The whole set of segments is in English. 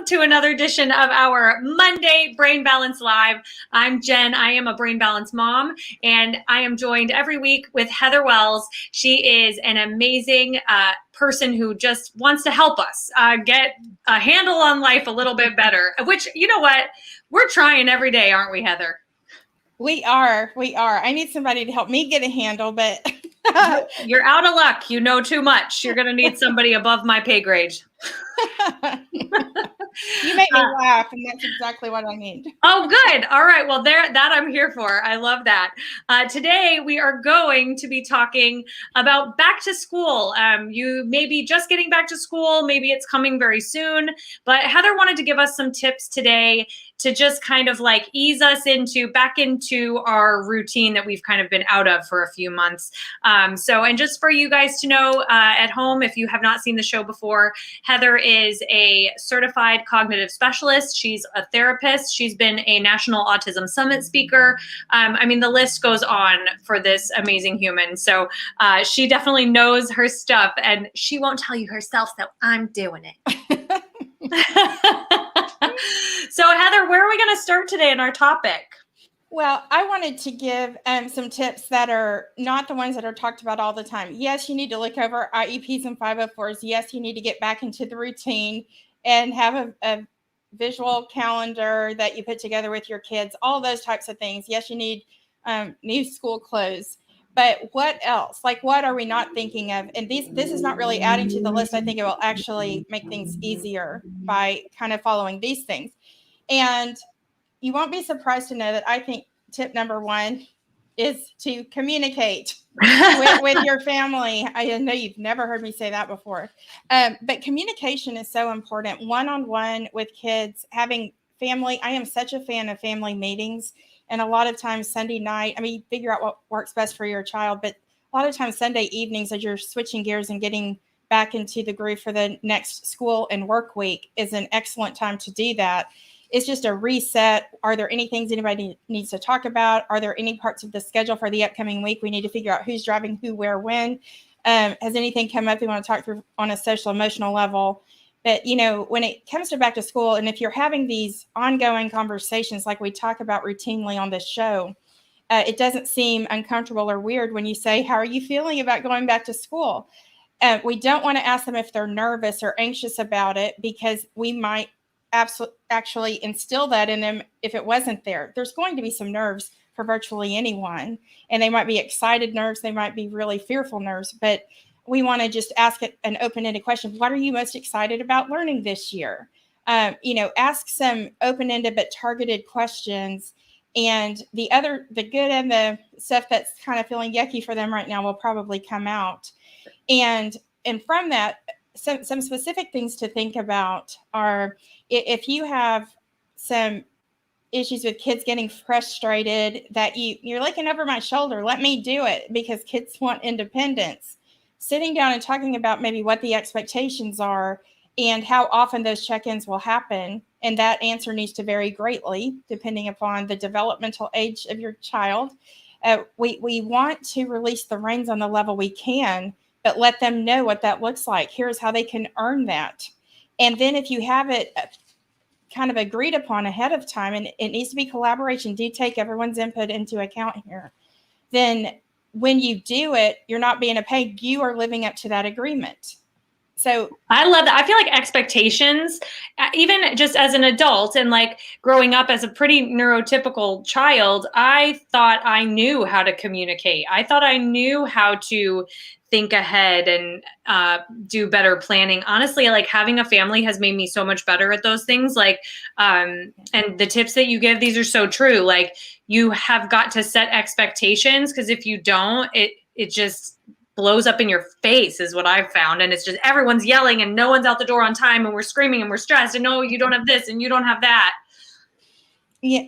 To another edition of our Monday Brain Balance Live. I'm Jen. I am a Brain Balance mom, and I am joined every week with Heather Wells. She is an amazing person who just wants to help us get a handle on life a little bit better, which, you know what? We're trying every day, aren't we, Heather? We are. I need somebody to help me get a handle, but you're out of luck. You know too much. You're going to need somebody above my pay grade. You make me laugh, and that's exactly what I need. Oh, good. All right. Well, that I'm here for. I love that. Today, we are going to be talking about back to school. You may be just getting back to school. Maybe it's coming very soon. But Heather wanted to give us some tips today to just kind of like ease us back into our routine that we've kind of been out of for a few months. And just for you guys to know at home, if you have not seen the show before, Heather is a certified cognitive specialist. She's a therapist. She's been a National Autism Summit speaker. The list goes on for this amazing human. So she definitely knows her stuff, and she won't tell you herself, so I'm doing it. So Heather, where are we going to start today in our topic? Well, I wanted to give some tips that are not the ones that are talked about all the time. Yes, you need to look over IEPs and 504s. Yes, you need to get back into the routine and have a visual calendar that you put together with your kids, all those types of things. Yes, you need new school clothes. But what else? Like, what are we not thinking of? And this is not really adding to the list. I think it will actually make things easier by kind of following these things. And you won't be surprised to know that I think tip number one is to communicate with your family. I know you've never heard me say that before, but communication is so important. One-on-one with kids, having family. I am such a fan of family meetings. And a lot of times Sunday night, figure out what works best for your child. But a lot of times Sunday evenings, as you're switching gears and getting back into the groove for the next school and work week, is an excellent time to do that. It's just a reset. Are there any things anybody needs to talk about? Are there any parts of the schedule for the upcoming week we need to figure out who's driving who, where, when? Has anything come up we want to talk through on a social, emotional level? But, when it comes to back to school, and if you're having these ongoing conversations like we talk about routinely on this show, it doesn't seem uncomfortable or weird when you say, how are you feeling about going back to school? We don't want to ask them if they're nervous or anxious about it, because we might actually instill that in them if it wasn't there. There's going to be some nerves for virtually anyone, and they might be excited nerves, they might be really fearful nerves, but we want to just ask it an open-ended question. What are you most excited about learning this year? Ask some open-ended but targeted questions, and the good and the stuff that's kind of feeling yucky for them right now will probably come out. And from that, some specific things to think about are, if you have some issues with kids getting frustrated, that you're looking over my shoulder, let me do it, because kids want independence. Sitting down and talking about maybe what the expectations are and how often those check-ins will happen. And that answer needs to vary greatly depending upon the developmental age of your child. We want to release the reins on the level we can, but let them know what that looks like. Here's how they can earn that. And then if you have it kind of agreed upon ahead of time, and it needs to be collaboration, do take everyone's input into account here, then when you do it, you're not being a pain. You are living up to that agreement. So I love that. I feel like expectations, even just as an adult and like growing up as a pretty neurotypical child, I thought I knew how to communicate. I thought I knew how to think ahead and do better planning. Honestly, like having a family has made me so much better at those things. Like, and the tips that you give, these are so true. Like you have got to set expectations, because if you don't, it just blows up in your face is what I've found. And it's just everyone's yelling and no one's out the door on time and we're screaming and we're stressed and no, you don't have this and you don't have that. Yeah.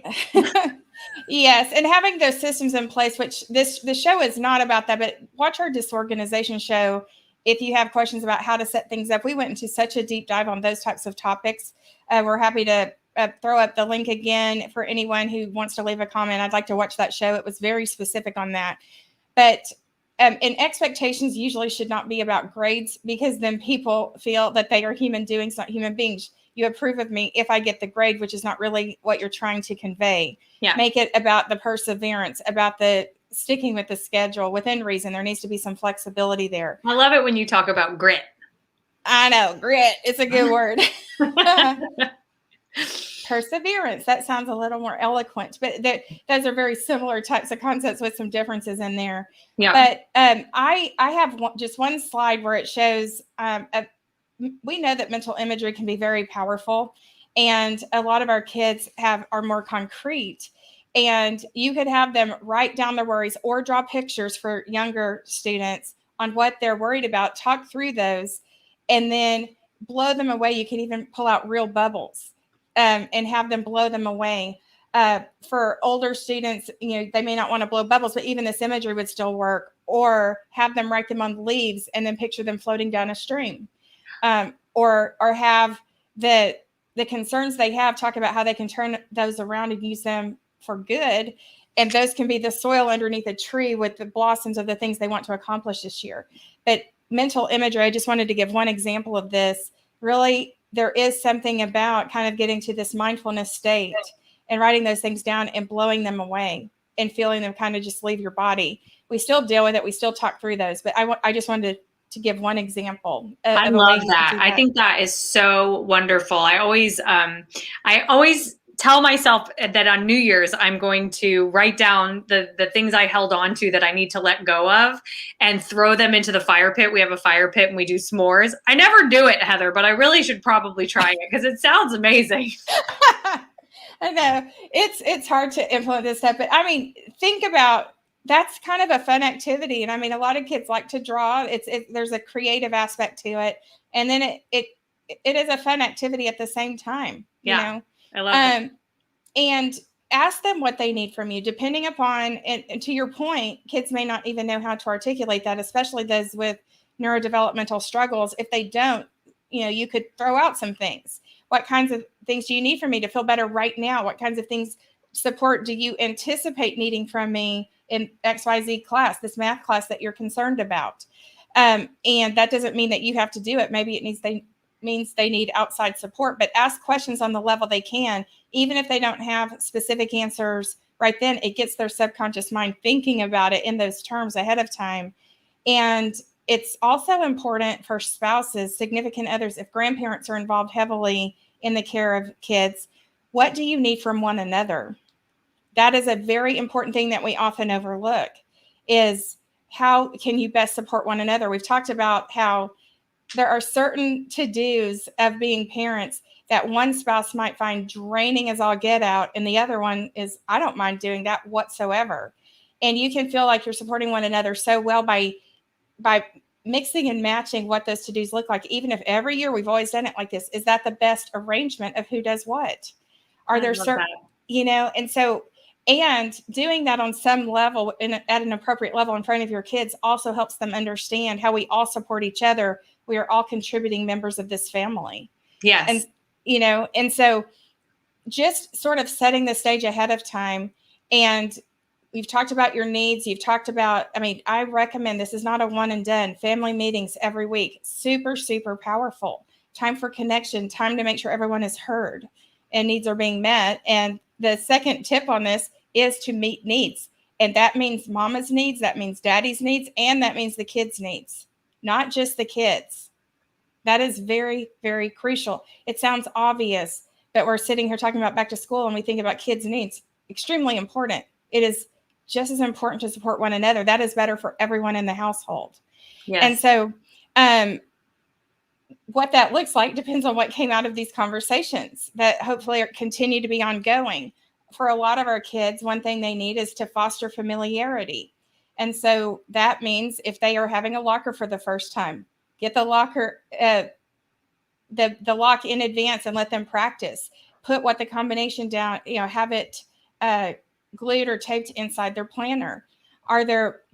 Yes. And having those systems in place, which the show is not about that, but watch our disorganization show. If you have questions about how to set things up, we went into such a deep dive on those types of topics. We're happy to throw up the link again for anyone who wants to leave a comment. I'd like to watch that show. It was very specific on that. But and expectations usually should not be about grades, because then people feel that they are human doings, not human beings. You approve of me if I get the grade, which is not really what you're trying to convey. Yeah. Make it about the perseverance, about the sticking with the schedule within reason. There needs to be some flexibility there. I love it when you talk about grit. I know, grit. It's a good word. Perseverance. That sounds a little more eloquent, but those are very similar types of concepts with some differences in there. Yeah. But I have just one slide where it shows, we know that mental imagery can be very powerful, and a lot of our kids are more concrete, and you could have them write down their worries or draw pictures for younger students on what they're worried about, talk through those, and then blow them away. You can even pull out real bubbles and have them blow them away. For older students, they may not want to blow bubbles, but even this imagery would still work. Or have them write them on leaves and then picture them floating down a stream. Or have the concerns they have, talk about how they can turn those around and use them for good. And those can be the soil underneath a tree with the blossoms of the things they want to accomplish this year. But mental imagery, I just wanted to give one example of this. Really, there is something about kind of getting to this mindfulness state and writing those things down and blowing them away and feeling them kind of just leave your body. We still deal with it. We still talk through those. But I just wanted to give one example. I love that. I think that is so wonderful. I always tell myself that on New Year's, I'm going to write down the things I held on to that I need to let go of and throw them into the fire pit. We have a fire pit and we do s'mores. I never do it, Heather, but I really should probably try it because it sounds amazing. I know it's hard to implement this stuff, but I mean, think about, that's kind of a fun activity. And I mean, a lot of kids like to draw. There's a creative aspect to it. And then it is a fun activity at the same time. Yeah. I love it. And ask them what they need from you, depending upon, and to your point, kids may not even know how to articulate that, especially those with neurodevelopmental struggles. If they don't, you could throw out some things. What kinds of things do you need from me to feel better right now? What kinds of support do you anticipate needing from me in XYZ class, this math class that you're concerned about? And that doesn't mean that you have to do it. Maybe it means they need outside support, but ask questions on the level they can. Even if they don't have specific answers right then, it gets their subconscious mind thinking about it in those terms ahead of time. And it's also important for spouses, significant others, if grandparents are involved heavily in the care of kids, what do you need from one another? That is a very important thing that we often overlook, is how can you best support one another? We've talked about how there are certain to-dos of being parents that one spouse might find draining as all get out, and the other one is, I don't mind doing that whatsoever. And you can feel like you're supporting one another so well by mixing and matching what those to-dos look like. Even if every year we've always done it like this, is that the best arrangement of who does what? Are there certain, and doing that on some level at an appropriate level in front of your kids also helps them understand how we all support each other. We are all contributing members of this family. Yes. And so just sort of setting the stage ahead of time. And we've talked about your needs. You've talked about, I recommend, this is not a one and done, family meetings every week. Super, super powerful. Time for connection, time to make sure everyone is heard and needs are being met. And the second tip on this is to meet needs. And that means mama's needs, that means daddy's needs, and that means the kids' needs, not just the kids. That is very, very crucial. It sounds obvious, but we're sitting here talking about back to school and we think about kids' needs. Extremely important. It is just as important to support one another. That is better for everyone in the household. Yes. And so what that looks like depends on what came out of these conversations that hopefully continue to be ongoing. For a lot of our kids, one thing they need is to foster familiarity. And so that means if they are having a locker for the first time, get the locker, the lock in advance and let them practice. Put what the combination down, have it glued or taped inside their planner.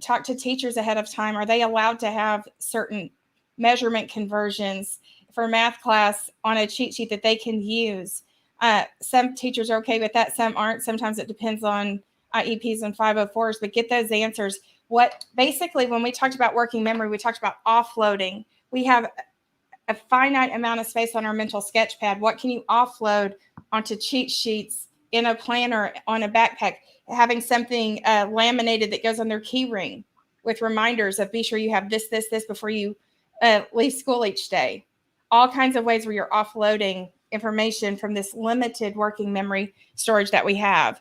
Talk to teachers ahead of time. Are they allowed to have certain measurement conversions for math class on a cheat sheet that they can use? Some teachers are okay with that. Some aren't. Sometimes it depends on IEPs and 504s, but get those answers. Basically, when we talked about working memory, we talked about offloading. We have a finite amount of space on our mental sketch pad. What can you offload onto cheat sheets, in a planner, on a backpack? Having something laminated that goes on their key ring with reminders of be sure you have this before you leave school each day. All kinds of ways where you're offloading information from this limited working memory storage that we have.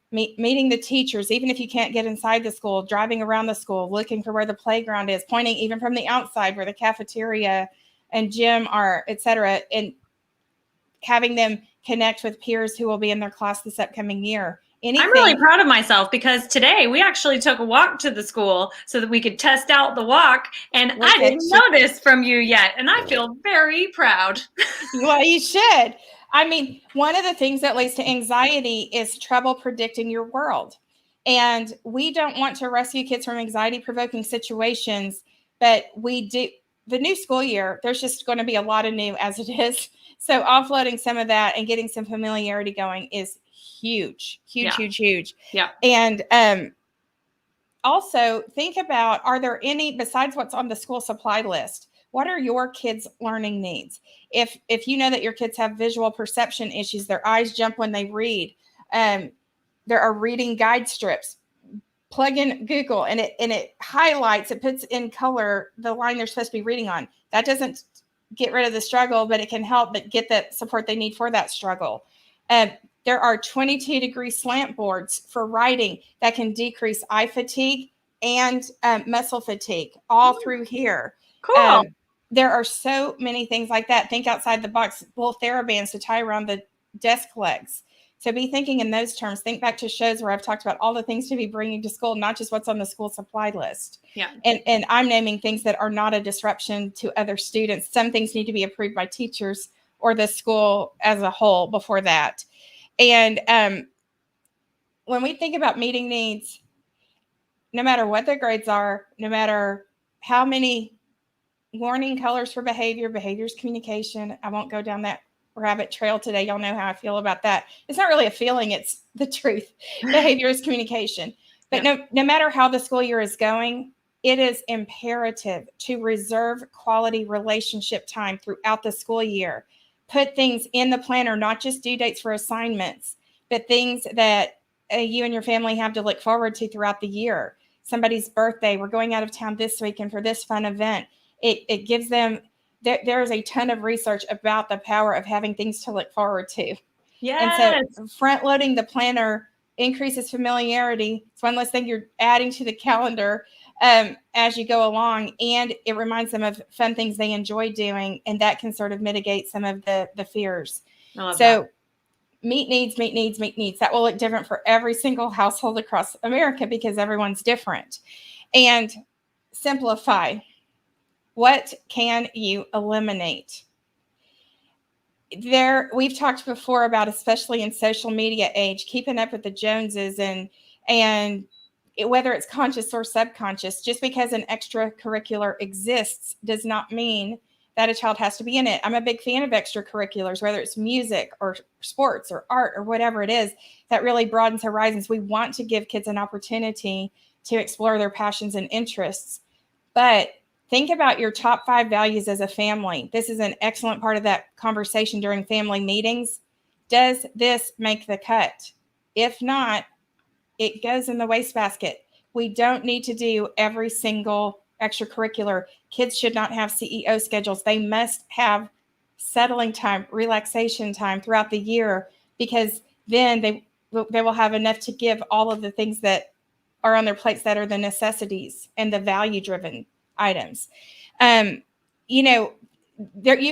Meeting the teachers, even if you can't get inside the school, driving around the school, looking for where the playground is, pointing even from the outside where the cafeteria and gym are, et cetera, and having them connect with peers who will be in their class this upcoming year. I'm really proud of myself because today we actually took a walk to the school so that we could test out the walk. And I didn't know this from you yet. And I feel very proud. Well, you should. I mean, one of the things that leads to anxiety is trouble predicting your world. And we don't want to rescue kids from anxiety-provoking situations, but we do. The new school year, there's just going to be a lot of new as it is. So offloading some of that and getting some familiarity going is huge. Yeah. And also think about, are there any, besides what's on the school supply list, what are your kids' learning needs? If you know that your kids have visual perception issues, their eyes jump when they read, there are reading guide strips. Plug in Google and it highlights, it puts in color the line they're supposed to be reading on. That doesn't get rid of the struggle, but it can help but get the support they need for that struggle. There are 22-degree slant boards for writing that can decrease eye fatigue and muscle fatigue all through here. Cool. There are so many things like that. Think outside the box, little TheraBands to tie around the desk legs. So be thinking in those terms. Think back to shows where I've talked about all the things to be bringing to school, not just what's on the school supply list. Yeah. And I'm naming things that are not a disruption to other students. Some things need to be approved by teachers or the school as a whole before that. And when we think about meeting needs, no matter what their grades are, no matter how many warning colors for behavior's communication, I won't go down that rabbit trail today. Y'all know how I feel about that. It's not really a feeling, it's the truth. Behavior is communication. But no matter how the school year is going, it is imperative to reserve quality relationship time throughout the school year. Put things in the planner, not just due dates for assignments, but things that you and your family have to look forward to throughout the year. Somebody's birthday, we're going out of town this weekend for this fun event. It gives them, there is a ton of research about the power of having things to look forward to. Yes. And so front loading the planner increases familiarity. It's one less thing you're adding to the calendar as you go along. And it reminds them of fun things they enjoy doing. And that can sort of mitigate some of the fears. So meet needs. That will look different for every single household across America because everyone's different. And simplify. What can you eliminate? We've talked before about, especially in social media age, keeping up with the Joneses and whether it's conscious or subconscious. Just because an extracurricular exists does not mean that a child has to be in it. I'm a big fan of extracurriculars, whether it's music or sports or art or whatever it is, that really broadens horizons. We want to give kids an opportunity to explore their passions and interests. But think about your top 5 values as a family. This is an excellent part of that conversation during family meetings. Does this make the cut? If not, it goes in the wastebasket. We don't need to do every single extracurricular. Kids should not have CEO schedules. They must have settling time, relaxation time throughout the year, because then they will have enough to give all of the things that are on their plates that are the necessities and the value-driven items. You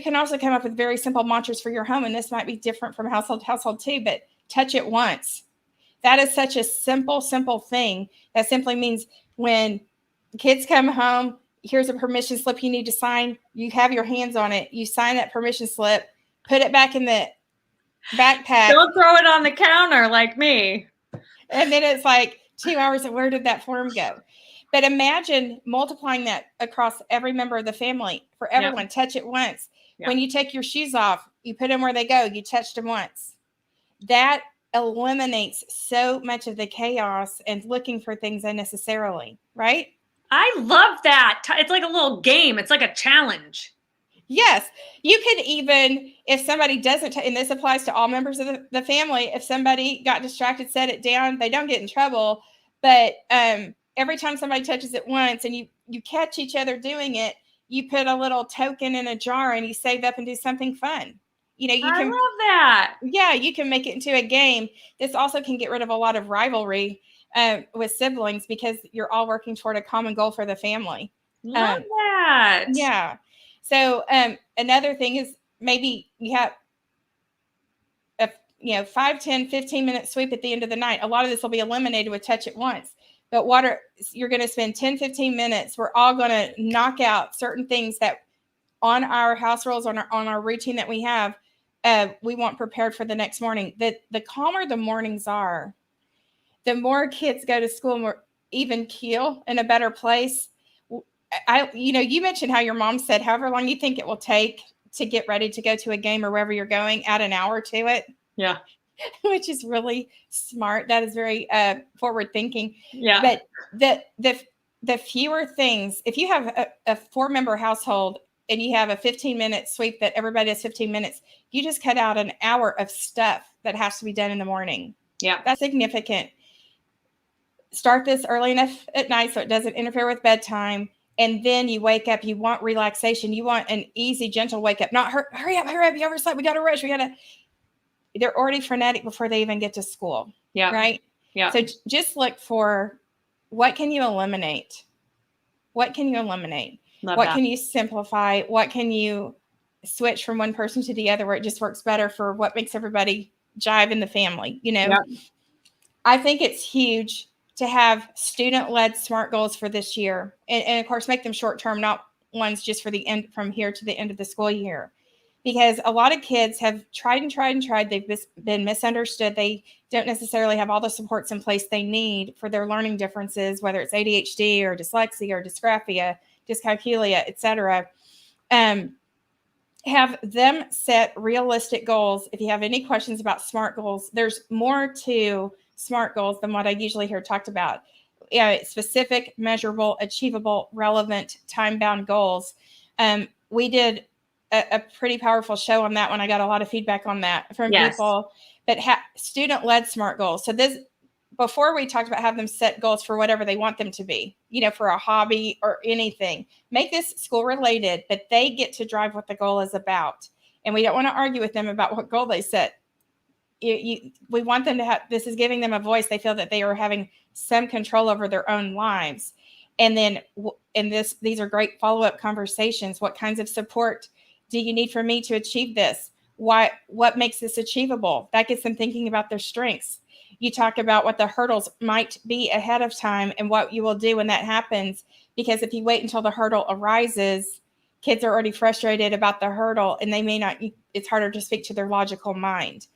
can also come up with very simple mantras for your home, and this might be different from household to household too, but touch it once. That is such a simple thing. That simply means when kids come home, here's a permission slip you need to sign. You have your hands on it. You sign that permission slip, put it back in the backpack. Don't throw it on the counter like me. And then it's like 2 hours. Where did that form go? But imagine multiplying that across every member of the family for everyone. Yep. Touch it once. Yep. When you take your shoes off, you put them where they go. You touched them once. That eliminates so much of the chaos and looking for things unnecessarily, right? I love that. It's like a little game. It's like a challenge. Yes. You could even, if somebody doesn't, and this applies to all members of the family, if somebody got distracted, set it down, they don't get in trouble. But every time somebody touches it once and you catch each other doing it, you put a little token in a jar and you save up and do something fun. You know, I love that. Yeah, you can make it into a game. This also can get rid of a lot of rivalry with siblings because you're all working toward a common goal for the family. Love that. Yeah. So another thing is maybe you have a 5, 10, 15-minute sweep at the end of the night. A lot of this will be eliminated with touch it once. But you're going to spend 10, 15 minutes. We're all going to knock out certain things that on our house rules, on our routine that we have, we want prepared for the next morning. The calmer the mornings are, the more kids go to school, more even keel in a better place. You mentioned how your mom said, however long you think it will take to get ready to go to a game or wherever you're going, add an hour to it. Yeah. Which is really smart. That is very forward thinking. Yeah. But the fewer things, if you have a 4-member household and you have a 15-minute sweep that everybody does 15 minutes, you just cut out an hour of stuff that has to be done in the morning. Yeah. That's significant. Start this early enough at night so it doesn't interfere with bedtime. And then you wake up, you want relaxation. You want an easy, gentle wake up. Not hurry up, you overslept. We got to rush. They're already frenetic before they even get to school. Yeah. Right? Yeah. So just look for what can you eliminate? What can you eliminate? Love what that. Can you simplify? What can you switch from one person to the other where it just works better for what makes everybody jive in the family? Yep. I think it's huge to have student-led SMART goals for this year. And of course, make them short-term, not ones just for the end, from here to the end of the school year. Because a lot of kids have tried. They've been misunderstood. They don't necessarily have all the supports in place they need for their learning differences, whether it's ADHD or dyslexia or dysgraphia, dyscalculia, etc. Have them set realistic goals. If you have any questions about SMART goals, there's more to SMART goals than what I usually hear talked about. Specific, measurable, achievable, relevant, time-bound goals. We did a pretty powerful show on that one. I got a lot of feedback on that from people that have student-led SMART goals. So this, before we talked about having them set goals for whatever they want them to be, for a hobby or anything, make this school related, that they get to drive what the goal is about. And we don't want to argue with them about what goal they set. We want them to have, this is giving them a voice. They feel that they are having some control over their own lives. And then these are great follow-up conversations. What kinds of support do you need from me to achieve this? What makes this achievable? That gets them thinking about their strengths. You talk about what the hurdles might be ahead of time and what you will do when that happens. Because if you wait until the hurdle arises, kids are already frustrated about the hurdle and they may not, it's harder to speak to their logical mind.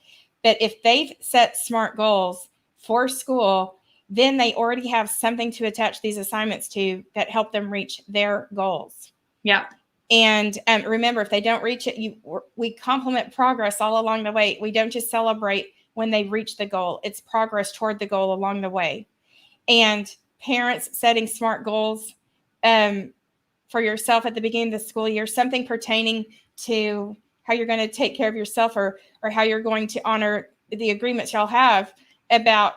But if they've set SMART goals for school, then they already have something to attach these assignments to that help them reach their goals. Yeah. And remember, if they don't reach it, we compliment progress all along the way. We don't just celebrate when they reach the goal. It's progress toward the goal along the way. And parents setting SMART goals for yourself at the beginning of the school year, something pertaining to how you're going to take care of yourself or how you're going to honor the agreements y'all have about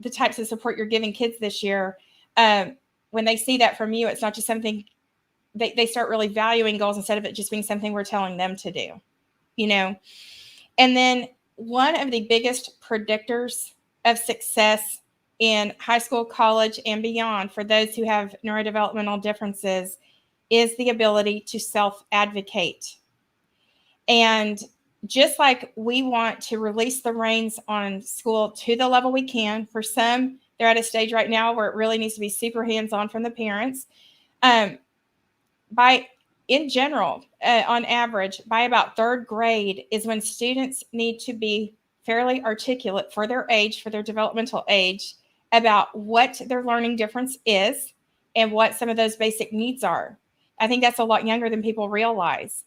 the types of support you're giving kids this year. When they see that from you, it's not just something they start really valuing goals instead of it just being something we're telling them to do, And then one of the biggest predictors of success in high school, college, and beyond for those who have neurodevelopmental differences is the ability to self-advocate. And just like we want to release the reins on school to the level we can, for some, they're at a stage right now where it really needs to be super hands-on from the parents. In general, on average, by about third grade is when students need to be fairly articulate for their age, for their developmental age, about what their learning difference is and what some of those basic needs are. I think that's a lot younger than people realize.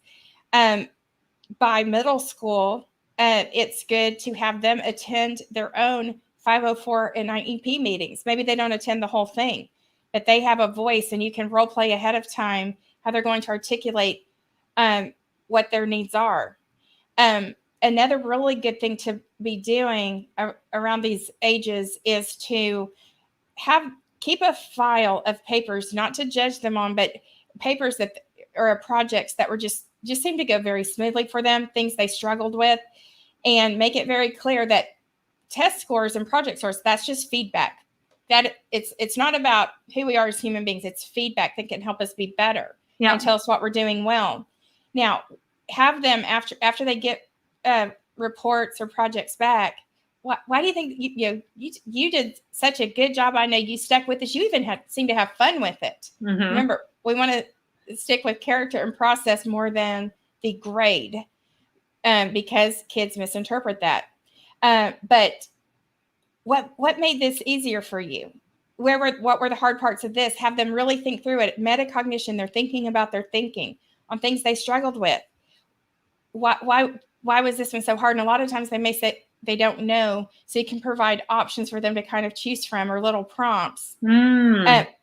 By middle school, it's good to have them attend their own 504 and IEP meetings. Maybe they don't attend the whole thing, but they have a voice, and you can role play ahead of time how they're going to articulate what their needs are. Another really good thing to be doing around these ages is to keep a file of papers, not to judge them on, but papers that are projects that were just seem to go very smoothly for them, things they struggled with, and make it very clear that test scores and project scores, that's just feedback. That it's not about who we are as human beings. It's feedback that can help us be better and tell us what we're doing well. Now, have them after they get reports or projects back. Why do you think you did such a good job? I know you stuck with this. You even seem to have fun with it. Mm-hmm. Remember, we want to stick with character and process more than the grade, because kids misinterpret that. But what made this easier for you? What were the hard parts of this? Have them really think through it. Metacognition, they're thinking about their thinking on things they struggled with. Why was this one so hard? And a lot of times they may say they don't know. So you can provide options for them to kind of choose from, or little prompts.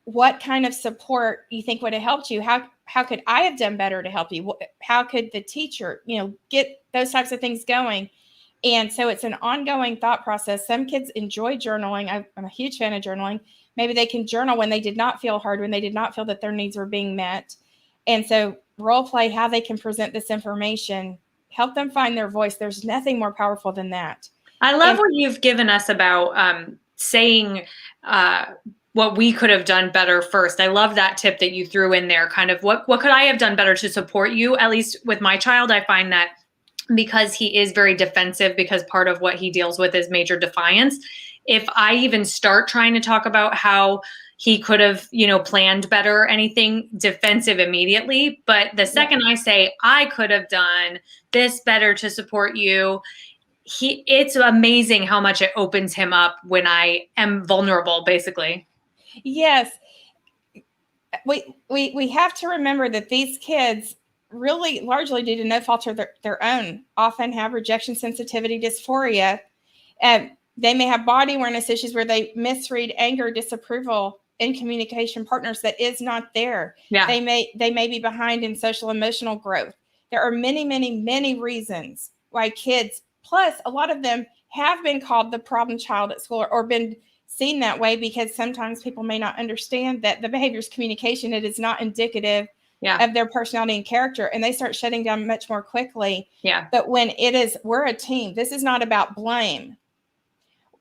What kind of support you think would have helped you? How could I have done better to help you? How could the teacher, get those types of things going? And so it's an ongoing thought process. Some kids enjoy journaling. I'm a huge fan of journaling. Maybe they can journal when they did not feel heard, when they did not feel that their needs were being met. And so role play how they can present this information, help them find their voice. There's nothing more powerful than that. I love what you've given us about saying what we could have done better first. I love that tip that you threw in there. Kind of what could I have done better to support you? At least with my child, I find that because he is very defensive, because part of what he deals with is major defiance. If I even start trying to talk about how he could have, planned better, anything, defensive immediately. But the second I say, I could have done this better to support you, it's amazing how much it opens him up when I am vulnerable, basically. Yes. We have to remember that these kids, really largely due to no fault of their own, often have rejection sensitivity dysphoria. They may have body awareness issues where they misread anger, disapproval in communication partners that is not there. Yeah. They may be behind in social emotional growth. There are many, many, many reasons why kids, plus a lot of them have been called the problem child at school or been seen that way, because sometimes people may not understand that the behavior is communication. It is not indicative of their personality and character, and they start shutting down much more quickly. Yeah. But when we're a team, this is not about blame.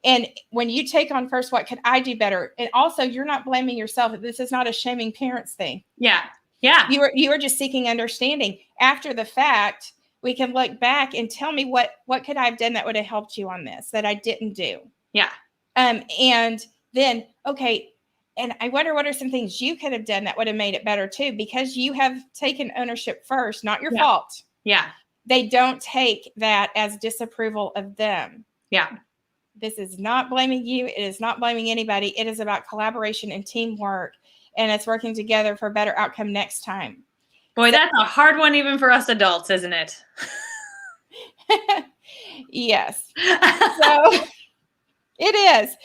And when you take on first, what could I do better? And also, you're not blaming yourself. This is not a shaming parents thing. Yeah. Yeah. You are just seeking understanding. After the fact, we can look back and tell me what could I have done that would have helped you on this that I didn't do. Yeah. And then, okay, and I wonder what are some things you could have done that would have made it better too, because you have taken ownership first, not your fault. Yeah. They don't take that as disapproval of them. Yeah. This is not blaming you. It is not blaming anybody. It is about collaboration and teamwork, and it's working together for a better outcome next time. Boy, that's a hard one even for us adults, isn't it? Yes. So it is.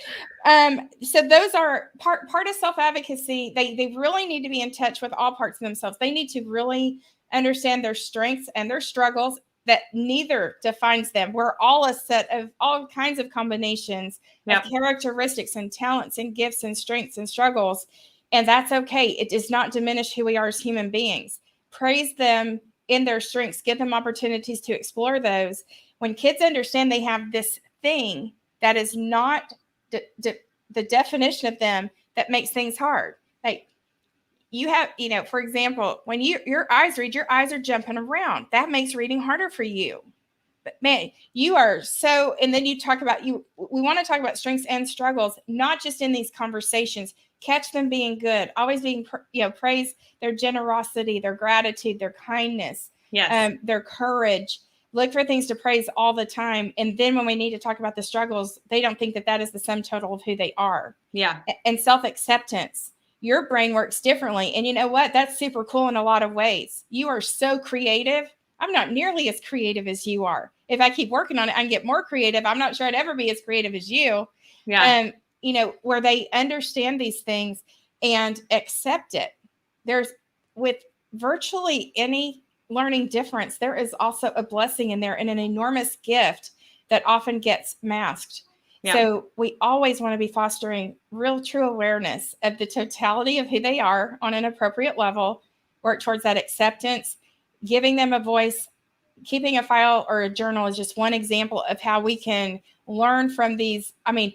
So those are part of self-advocacy. They really need to be in touch with all parts of themselves. They need to really understand their strengths and their struggles, that neither defines them. We're all a set of all kinds of combinations of characteristics and talents and gifts and strengths and struggles. And that's okay. It does not diminish who we are as human beings. Praise them in their strengths. Give them opportunities to explore those. When kids understand they have this thing that is not the definition of them, that makes things hard. Like you have, for example, when your eyes read, your eyes are jumping around. That makes reading harder for you. But man, you are so, and then you talk about we want to talk about strengths and struggles, not just in these conversations. Catch them being good, always being, praise their generosity, their gratitude, their kindness, Yes. their courage. Look for things to praise all the time. And then when we need to talk about the struggles, they don't think that is the sum total of who they are. Yeah. And self-acceptance. Your brain works differently. And you know what? That's super cool in a lot of ways. You are so creative. I'm not nearly as creative as you are. If I keep working on it, I can get more creative. I'm not sure I'd ever be as creative as you. Yeah. Where they understand these things and accept it. There's, with virtually any learning difference, there is also a blessing in there and an enormous gift that often gets masked. Yeah. So we always want to be fostering real, true awareness of the totality of who they are on an appropriate level, work towards that acceptance, giving them a voice. Keeping a file or a journal is just one example of how we can learn from these. I mean,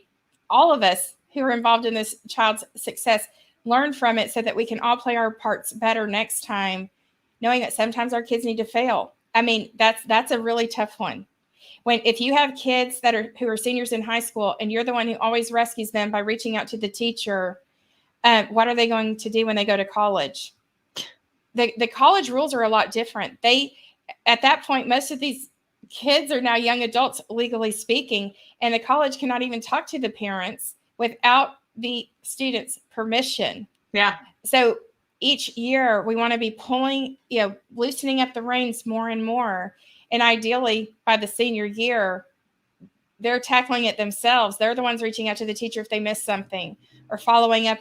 all of us who are involved in this child's success learn from it so that we can all play our parts better next time, knowing that sometimes our kids need to fail. I mean, that's a really tough one. If you have kids who are seniors in high school and you're the one who always rescues them by reaching out to the teacher, what are they going to do when they go to college? The college rules are a lot different. At that point, most of these kids are now young adults, legally speaking, and the college cannot even talk to the parents without the student's permission. Yeah. So each year we want to be loosening up the reins more and more. And ideally by the senior year, they're tackling it themselves. They're the ones reaching out to the teacher if they miss something or following up,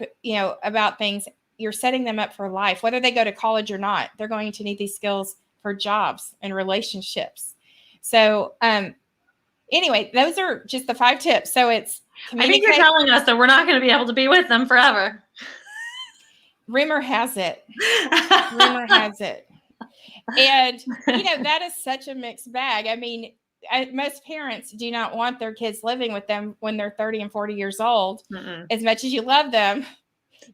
about things. You're setting them up for life, whether they go to college or not. They're going to need these skills for jobs and relationships. So anyway, those are just the 5 tips. So it's I think you're telling us that we're not going to be able to be with them forever. Rumor has it. Rumor has it. And, that is such a mixed bag. I mean, most parents do not want their kids living with them when they're 30 and 40 years old. Mm-mm. As much as you love them,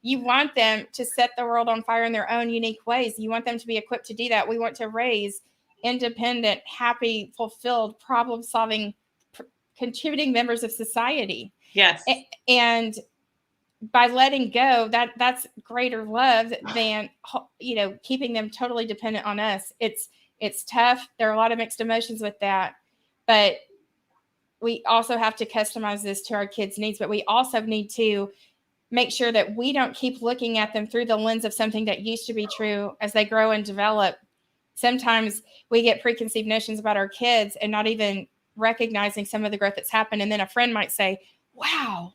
you want them to set the world on fire in their own unique ways. You want them to be equipped to do that. We want to raise independent, happy, fulfilled, problem-solving, contributing members of society. Yes. And by letting go, that's greater love than, keeping them totally dependent on us. It's tough. There are a lot of mixed emotions with that, but we also have to customize this to our kids' needs. But we also need to make sure that we don't keep looking at them through the lens of something that used to be true as they grow and develop. Sometimes we get preconceived notions about our kids and not even recognizing some of the growth that's happened. And then a friend might say, wow,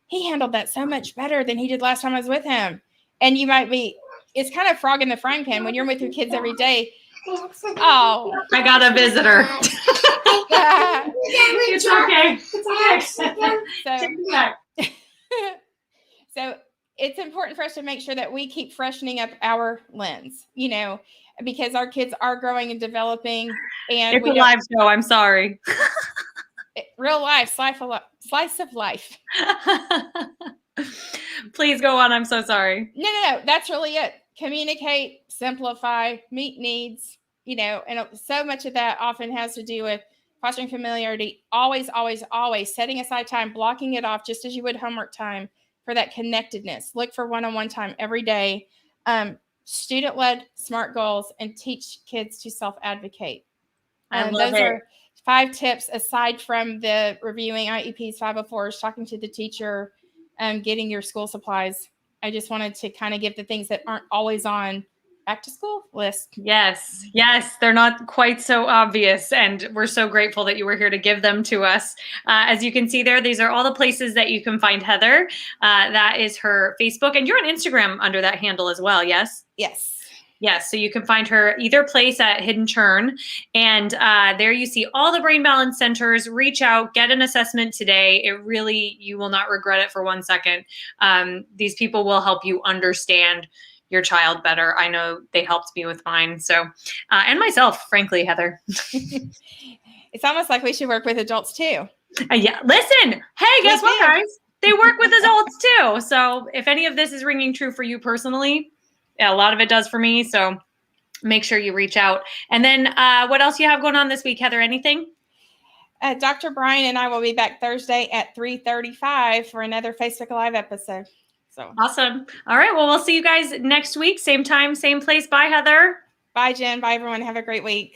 he handled that so much better than he did last time I was with him. And you might be, it's kind of frog in the frying pan when you're with your kids every day. Oh, I got a visitor. It's okay. So it's important for us to make sure that we keep freshening up our lens, because our kids are growing and developing. And it's a live show. I'm sorry. Real life, slice of life. Please go on. I'm so sorry. No. That's really it. Communicate, simplify, meet needs, and so much of that often has to do with fostering familiarity. Always, always, always setting aside time, blocking it off just as you would homework time for that connectedness. Look for one-on-one time every day. Student-led SMART goals, and teach kids to self-advocate. Those are 5 tips aside from the reviewing IEPs, 504s, talking to the teacher, getting your school supplies. I just wanted to kind of give the things that aren't always on back to school list. Yes. They're not quite so obvious. And we're so grateful that you were here to give them to us. As you can see there, these are all the places that you can find Heather. That is her Facebook. And you're on Instagram under that handle as well, yes? Yes. So you can find her either place at Hidden Churn. And there you see all the brain balance centers. Reach out, get an assessment today. You will not regret it for 1 second. These people will help you understand your child better. I know they helped me with mine. So, and myself, frankly, Heather. It's almost like we should work with adults too. Yeah. Listen, hey, guess what, guys? They work with adults too. So if any of this is ringing true for you personally, a lot of it does for me. So make sure you reach out. And then what else you have going on this week, Heather? Anything? Dr. Brian and I will be back Thursday at 3:35 for another Facebook Live episode. So Awesome. All right. Well, we'll see you guys next week. Same time, same place. Bye, Heather. bye, Jen. Bye, everyone. Have a great week.